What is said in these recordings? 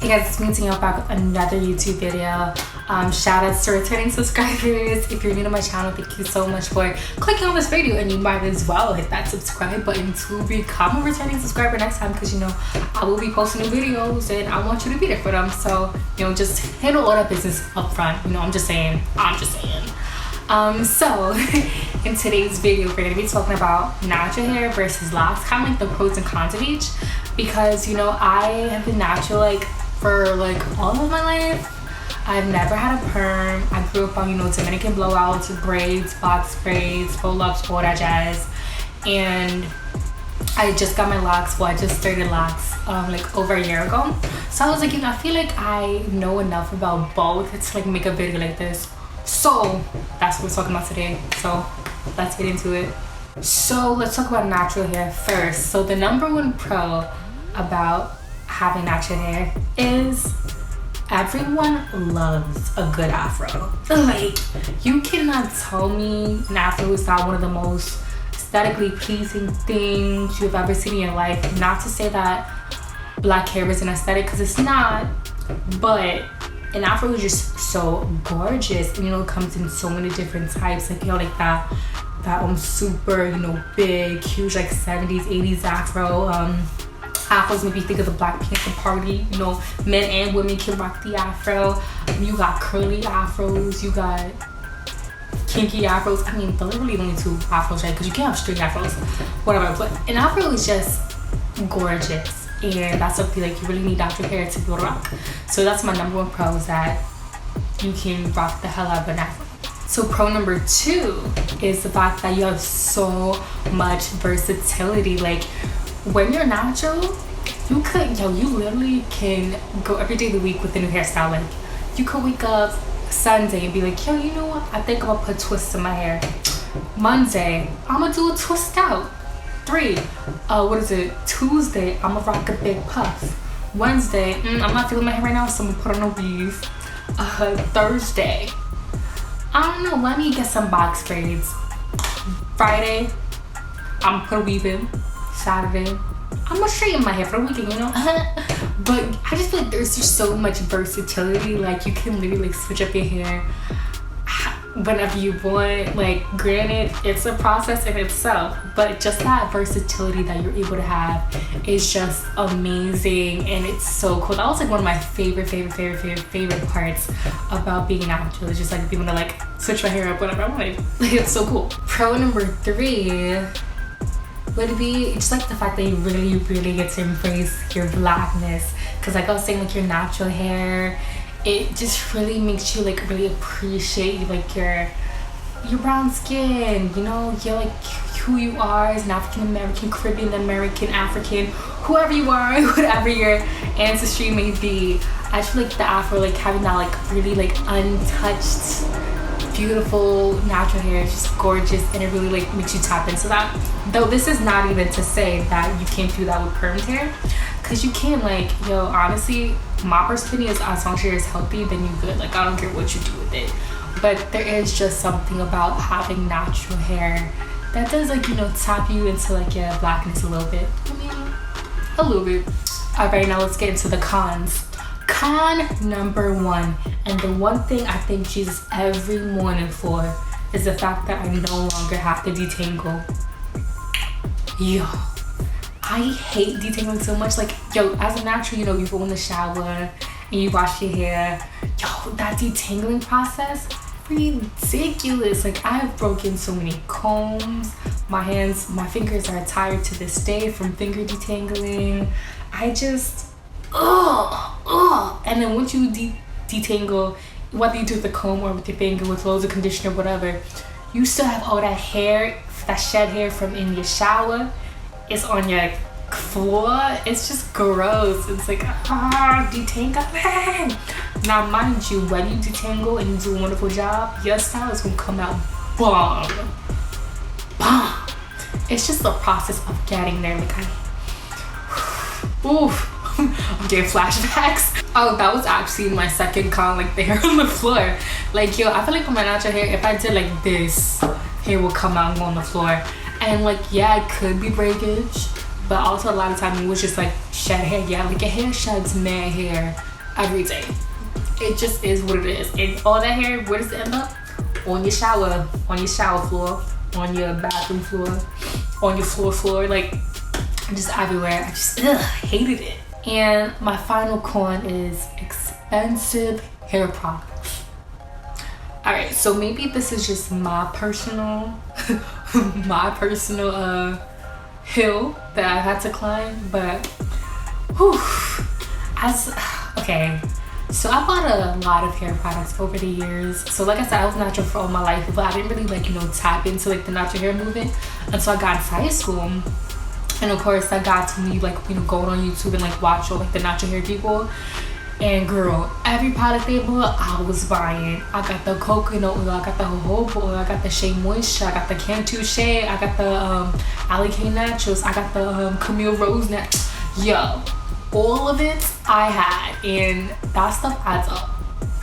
Hey guys, it's me Tina back with another YouTube video. Shout outs to returning subscribers. If you're new to my channel, thank you so much for clicking on this video, and you might as well hit that subscribe button to become a returning subscriber next time, because you know I will be posting new videos and I want you to be there for them. So you know, just handle all that business up front. You know, I'm just saying. So in today's video we're gonna be talking about natural hair versus locks, kind of like the pros and cons of each, because you know I have been natural for all of my life. I've never had a perm. I grew up on, you know, Dominican blowouts, braids, box braids, faux locks, all that jazz. And I just got my locks. Well, I just started locks over a year ago. So I was like, you know, I feel like I know enough about both to make a video like this. So that's what we're talking about today. So let's get into it. So let's talk about natural hair first. So the number one pro about having natural hair is everyone loves a good afro. Like, you cannot tell me an afro is not one of the most aesthetically pleasing things you've ever seen in your life. Not to say that black hair is an aesthetic, because it's not, but an afro is just so gorgeous, and you know, it comes in so many different types, you know, that super, you know, big, huge, 70s, 80s afro. Afros make me think of the Black Panther Party. You know, men and women can rock the afro. You got curly afros, you got kinky afros. I mean, there are literally only two afros, right? Because you can't have straight afros, whatever. But an afro is just gorgeous, and that's something you really need natural hair to be able to rock. So that's my number one pro, is that you can rock the hell out of an afro. So pro number two is the fact that you have so much versatility. When you're natural, you literally can go every day of the week with a new hairstyle. You could wake up Sunday and be like, yo, you know what? I think I'm gonna put twists in my hair. Monday, I'm gonna do a twist out. Tuesday, I'm gonna rock a big puff. Wednesday, I'm not feeling my hair right now, so I'm gonna put on a weave. Thursday, I don't know, let me get some box braids. Friday, I'm gonna put a weave in. Saturday, I'm gonna straighten my hair for the weekend, you know. But I just feel like there's just so much versatility. You can literally switch up your hair whenever you want. Granted, it's a process in itself, but just that versatility that you're able to have is just amazing, and it's so cool. That was one of my favorite parts about being natural. It's just being able to switch my hair up whenever I want. It's so cool. Pro number three would be just the fact that you really get to embrace your blackness, because I was saying, your natural hair, it just really makes you really appreciate your brown skin, you know, you're who you are as an African American, Caribbean American, African, whoever you are, whatever your ancestry may be. I just feel the afro, having that really untouched, beautiful natural hair is just gorgeous, and it really makes you tap into that. Though this is not even to say that you can't do that with permed hair, because you can. Honestly, my perspective is, as long as your hair is healthy, then you're good. I don't care what you do with it. But there is just something about having natural hair that does tap you into your blackness a little bit. I mean, a little bit. Alright, now let's get into the cons. Con number one, and the one thing I thank Jesus every morning for, is the fact that I no longer have to detangle. Yo, I hate detangling so much. As a natural, you go in the shower and you wash your hair. Yo, that detangling process, ridiculous. I have broken so many combs. My fingers are tired to this day from finger detangling. I just, and then once you detangle, whether you do it with the comb or with your finger with loads of conditioner, whatever, you still have all that hair, that shed hair from in your shower. It's on your floor. It's just gross. It's detangling. Now, mind you, when you detangle and you do a wonderful job, your style is gonna come out bomb. It's just the process of getting there. Oof. I'm getting flashbacks. Oh, that was actually my second con, the hair on the floor. I feel with my natural hair, if I did this, hair will come out and go on the floor. And yeah, it could be breakage, but also a lot of time it was just shed hair. Yeah, your hair sheds mad hair every day. It just is what it is. And all that hair, where does it end up? On your shower floor, on your bathroom floor, on your floor, like just everywhere. I just hated it. And my final con is expensive hair products. All right, so maybe this is just my personal hill that I had to climb, but okay. So I bought a lot of hair products over the years. So like I said, I was natural for all my life, but I didn't really like, tap into like the natural hair movement until I got into high school. And of course I got to me like, going on YouTube and like watch all like the natural hair people. And girl, every product they bought, I was buying. I got the coconut oil, I got the jojoba oil, I got the Shea Moisture, I got the Cantu Shea, I got the Alicate Naturals, I got the Camille Rose Naturals. Yo, all of it I had, and that stuff adds up.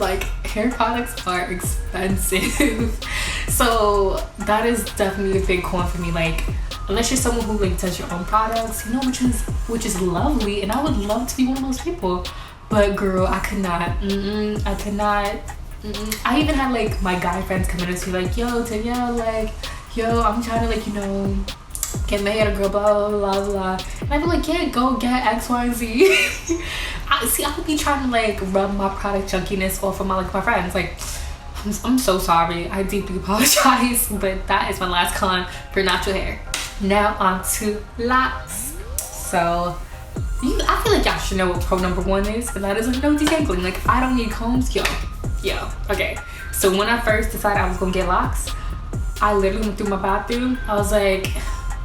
Like, hair products are expensive. So that is definitely a big con for me. Like, unless you're someone who like does your own products, which is lovely, and I would love to be one of those people. But girl, I could not. I could not. I even had like my guy friends come in and be like, yo, Danielle, like, yo, I'm trying to like, get mad at a girl, blah, blah, blah, blah. And I'd be like, yeah, go get X, Y, and Z. I would be trying to like rub my product junkiness off of my friends. Like, I'm so sorry. I deeply apologize, but that is my last con for natural hair. Now on to locks. So, I feel like y'all should know what pro number 1 is, and that is like no detangling. Like, I don't need combs, yo. Okay. So when I first decided I was gonna get locks, I literally went through my bathroom. I was like,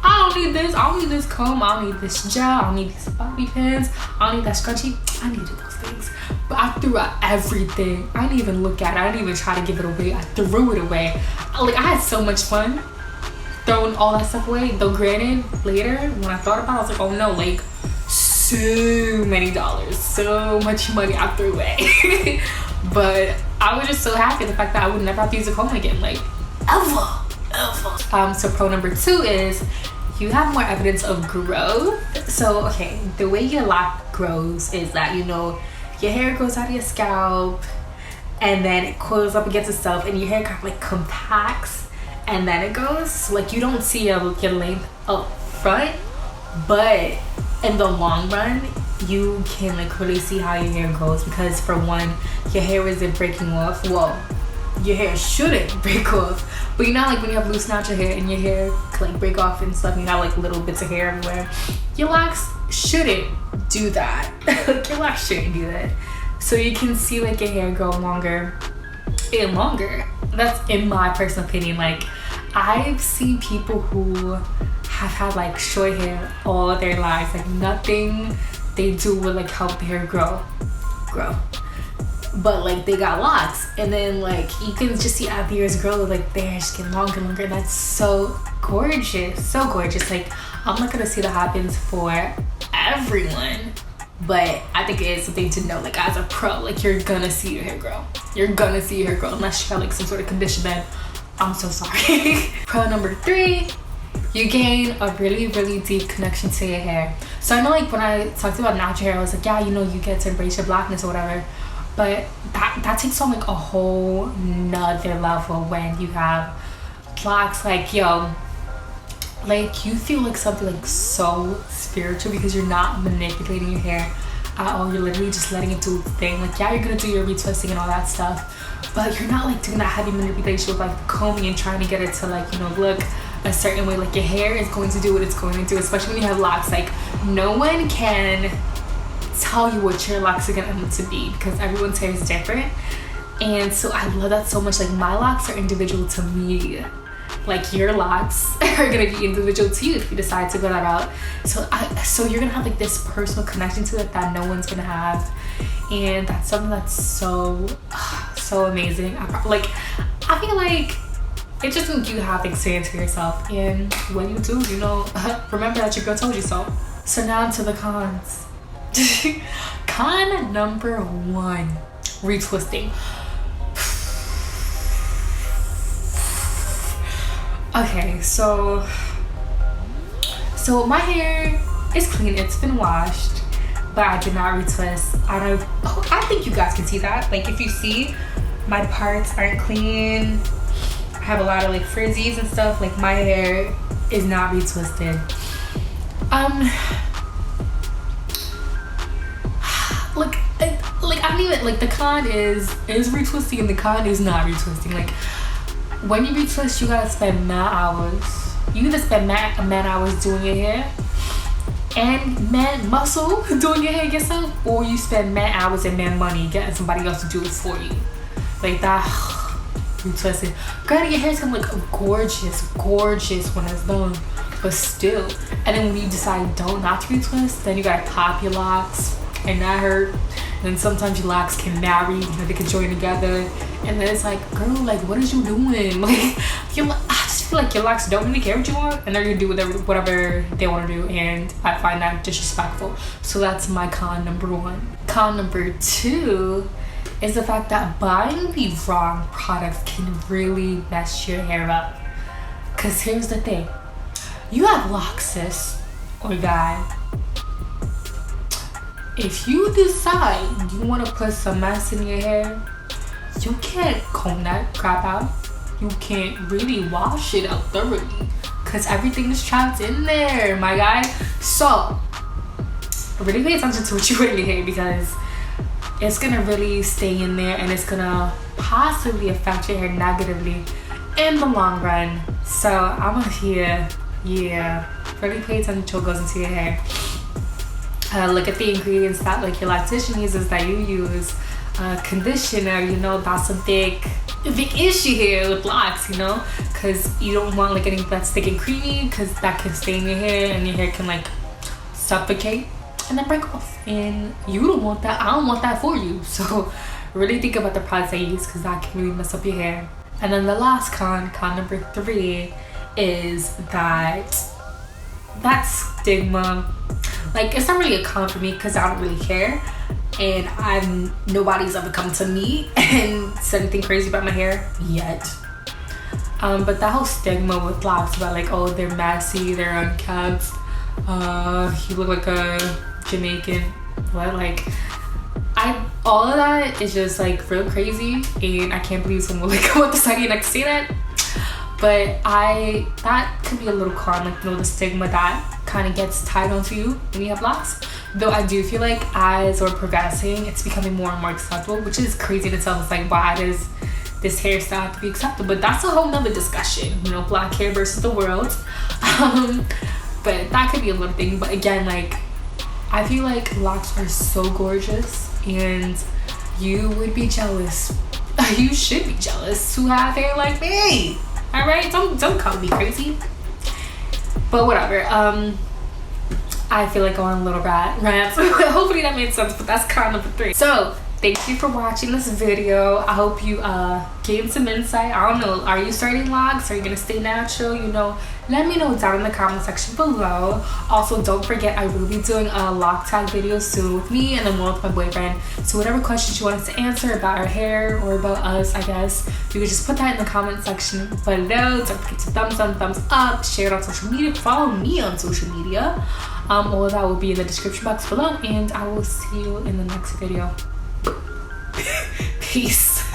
I don't need this. I don't need this comb. I don't need this gel. I don't need these bobby pins. I don't need that scrunchie. I needed those things, but I threw out everything. I didn't even look at it. I didn't even try to give it away. I threw it away. Like, I had so much fun throwing all that stuff away. Though granted, later when I thought about it, I was like, oh no, like, so many dollars, so much money I threw away. But I was just so happy the fact that I would never have to use a comb again, like ever. So pro number 2 is you have more evidence of growth. So okay, the way your lock grows is that your hair grows out of your scalp and then it coils up against itself and your hair kind of like compacts and then it goes. So like you don't see your length up front, but in the long run you can like really see how your hair grows, because for one, your hair isn't breaking off. Well, your hair shouldn't break off, but like when you have loose natural hair and your hair can like break off and stuff and you have like little bits of hair everywhere, your locks shouldn't do that. Your locks shouldn't do that. So you can see like your hair grow longer and longer. That's in my personal opinion. Like, I've seen people who have had like short hair all their lives, like nothing they do will like help their hair grow, but like they got locks, and then like you can just see as the years grow, like their hair just getting longer and longer. That's so gorgeous. Like, I'm not gonna say that happens for everyone, but I think it is something to know. Like, as a pro, like you're gonna see your hair grow. Unless you have like some sort of condition, then I'm so sorry. Pro number 3, you gain a really, really deep connection to your hair. So I know like when I talked about natural hair, I was like, yeah, you get to embrace your blackness or whatever. But that takes on like a whole nother level when you have locks. Like, yo, like you feel like something like so spiritual because you're not manipulating your hair at all. You're literally just letting it do its thing. Like, yeah, you're gonna do your retwisting and all that stuff, but you're not like doing that heavy manipulation with like combing and trying to get it to like look a certain way. Like, your hair is going to do what it's going to do, especially when you have locks. Like, no one can tell you what your locks are gonna end up to be because everyone's hair is different. And so I love that so much. Like, my locks are individual to me. Like, your locks are gonna be individual to you if you decide to go that route. So you're gonna have like this personal connection to it that no one's gonna have, and that's something that's so amazing. I feel like it's just when you have experience for yourself, and when you do, remember that your girl told you so. So now to the cons. Con number 1, retwisting. Okay, so my hair is clean, it's been washed, but I did not retwist. I think you guys can see that. Like, if you see, my parts aren't clean. I have a lot of like frizzies and stuff. Like, my hair is not retwisted. Like I don't even, like, the con is retwisting and the con is not retwisting. Like, when you retwist, you gotta spend mad hours. You either spend mad hours doing your hair and mad muscle doing your hair yourself, or you spend mad hours and mad money getting somebody else to do it for you. Like that retwisting. Granted, your hair's gonna look gorgeous when it's done, but still. And then when you decide not to retwist, then you gotta pop your locks, and that hurt. And then sometimes your locks can marry, you know, they can join together, and then it's like, girl, like, what is you doing? Like, I just feel like your locks don't really care what you want, and they're gonna do whatever they want to do, and I find that disrespectful. So that's my con number 1. Con number 2 is the fact that buying the wrong products can really mess your hair up. Cause here's the thing, you have locks, sis or guy. If you decide you want to put some mess in your hair, you can't comb that crap out. You can't really wash it out thoroughly, because everything is trapped in there, my guy. So really pay attention to what you put in your hair, because it's gonna really stay in there, and it's gonna possibly affect your hair negatively in the long run. So I'm here, really pay attention to what goes into your hair. Look at the ingredients that, like, your loctician uses, that you use. Conditioner, you know, that's a big issue here with locks, you know, because you don't want like anything that's thick and creamy, because that can stay in your hair and your hair can like suffocate and then break off, and you don't want that. I don't want that for you. So really think about the products I use, because that can really mess up your hair. And then the last con number 3, is that stigma. Like, it's not really a con for me, because I don't really care, and nobody's ever come to me and said anything crazy about my hair yet. But that whole stigma with locks about, like, oh, they're messy, they're unkempt, you look like a Jamaican, what, like, all of that is just like real crazy, and I can't believe someone would like come up beside you and like say that. But that could be a little con, like, you know, the stigma that kind of gets tied onto you when you have locks. Though I do feel like as we're progressing, it's becoming more and more acceptable, which is crazy in itself. It's like, why does this hairstyle have to be acceptable? But that's a whole nother discussion, you know, black hair versus the world. But that could be a little thing. But again, like, I feel like locks are so gorgeous, and you would be jealous. You should be jealous to have hair like me. All right, don't call me crazy. But whatever. I feel like going a little rant. Hopefully that made sense. But that's con number 3. So thank you for watching this video. I hope you gained some insight. I don't know, are you starting locks? Are you gonna stay natural? You know, let me know down in the comment section below. Also, don't forget, I will be doing a lock tag video soon with me and then one with my boyfriend. So whatever questions you want us to answer about our hair or about us, I guess, you can just put that in the comment section below. Don't forget to thumbs up, share it on social media, follow me on social media. All of that will be in the description box below, and I will see you in the next video. Peace.